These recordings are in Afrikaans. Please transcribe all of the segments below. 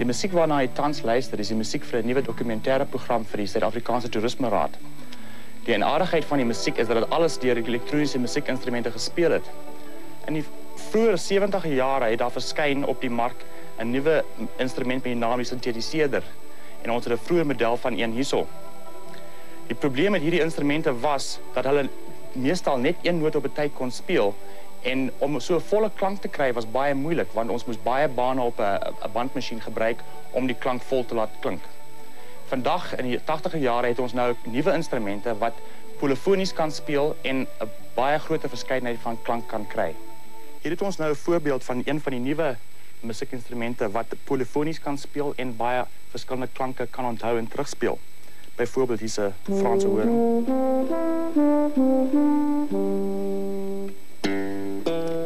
Die musiek waarna jy tans luister is die musiek vir 'n nuwe dokumentêre program vir die Suid-Afrikaanse Toerisme Raad. Die eenaardigheid van die musiek is dat dit alles deur elektroniese musiekinstrumente gespeel het. In die vroeë 70e jare het daar verskyn op die mark 'n nuwe instrument met die naam die sintetiseerder en ons het 'n vroeë model van een hierso. Die probleem met hierdie instrumente was dat hulle meestal net een noot op 'n tyd kon speel en om so 'n volle klank te kry was baie moeilik want ons moes baie bane op 'n bandmasjien gebruik om die klank vol te laat klink. Vandag in die 80e jare het ons nou nuwe instrumente wat polifonies kan speel en 'n baie groter verskeidenheid van klank kan kry. Hier het ons nou 'n voorbeeld van een van die nuwe musiekinstrumente wat polifonies kan speel en baie verskillende klanke kan onthou en terugspeel. Byvoorbeeld hier's 'n Franse horing.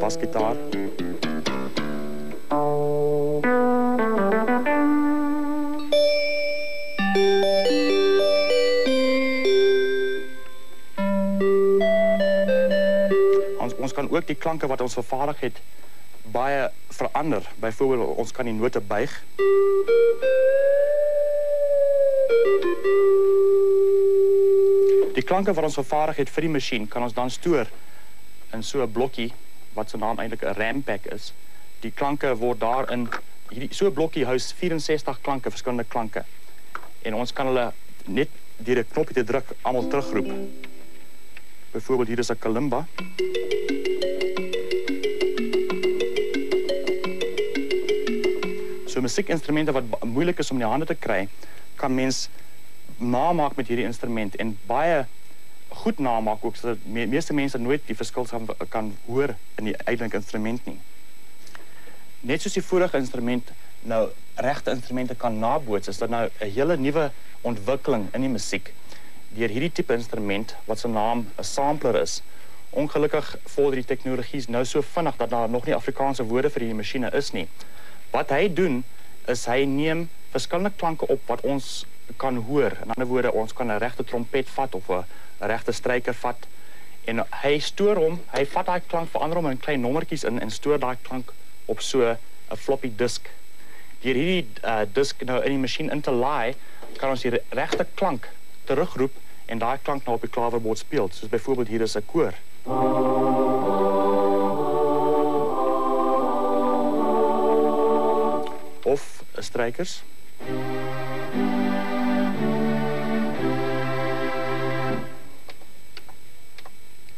Basgitaar. Ons kan ook die klanke wat ons vervaardig het baie verander. Byvoorbeeld ons kan die note buig. Die klanke wat ons vervaardig het vir die masjien kan ons dan stoor in so 'n blokkie wat se naam eintlik 'n RAM pack is. Die klanke word daarin so 'n blokkie hou 64 klanke, verskillende klanke. En ons kan hulle net deur 'n knoppie te druk almal terugroep. Byvoorbeeld hier is 'n kalimba. So musiekinstrumente wat moeilik is om in die hande te kry, kan mens namaak met hierdie instrument en baie goed namaak ook sodat meeste mense nooit die verskil kan hoor in die eintlike instrument nie. Net soos die vorige instrument nou regte instrumente kan naboots, is dit nou 'n hele nuwe ontwikkeling in die musiek deur hierdie tipe instrument wat se naam 'n sampler is. Ongelukkig vorder die tegnologie nou so vinnig dat daar nog nie Afrikaanse woorde vir hierdie masjiene is nie. Wat hy doen is hy neem verskillende klanke op wat ons kan hoor. In ander woorde, ons kan 'n regte trompet vat of 'n regte stryker vat en hy stoor hom, hy vat daai klank, verander hom in klein nommertjies in en stoor daai klank op so 'n floppy disk. Deur hierdie disk nou in die masjien in te laai, kan ons die regte klank terugroep en daai klank nou op die klawerbord speel. Soos byvoorbeeld hier is 'n koor. Of strykers.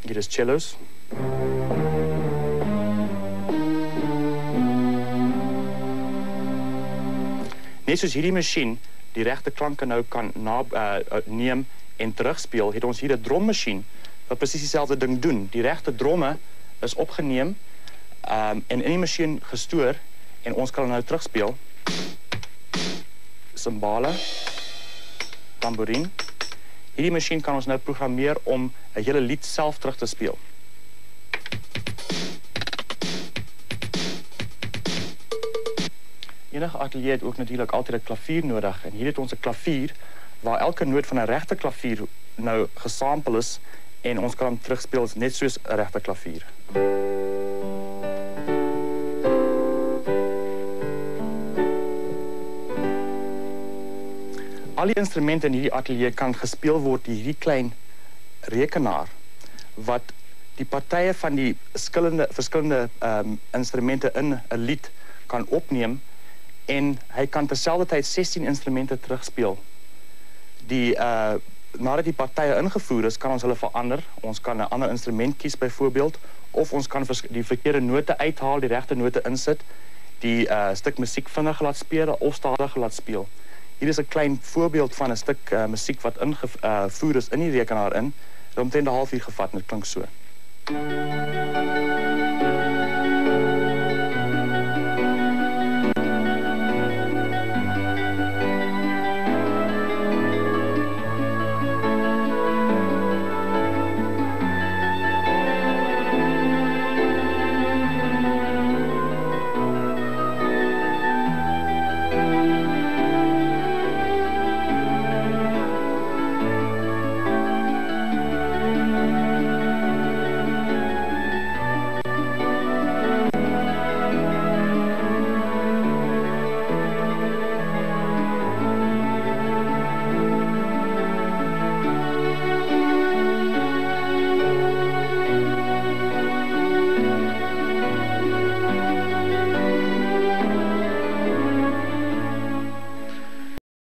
Hier is cellos. Net soos hierdie masjien die regte klanke nou kan neem en terugspeel, het ons hier 'n drommasjien wat presies dieselfde ding doen. Die regte dromme is opgeneem en in die masjien gestoor en ons kan nou terugspeel. Simbale, tamboerien. Hierdie masjien kan ons nou programmeer om 'n hele lied self terug te speel. Enige ateljee het ook natuurlik altyd 'n klavier nodig en hier het ons 'n klavier waar elke noot van 'n regte klavier nou gesample is en ons kan hom terugspeel net soos 'n regte klavier. Al die instrumente in hierdie ateljee kan gespeel word deur hierdie klein rekenaar wat die partye van die verskillende instrumente in 'n lied kan opneem en hy kan terselfdertyd 16 instrumente terugspeel. Nadat die partye ingevoer is, kan ons hulle verander. Ons kan 'n ander instrument kies byvoorbeeld of ons kan die verkeerde note uithaal, die regte note insit, die stuk musiek vinnig laat speel of stadig laat speel. Hier is 'n klein voorbeeld van 'n stuk musiek wat ingevoer is in die rekenaar in. Dit het omtrent 'n halfuur gevat en dit klink so.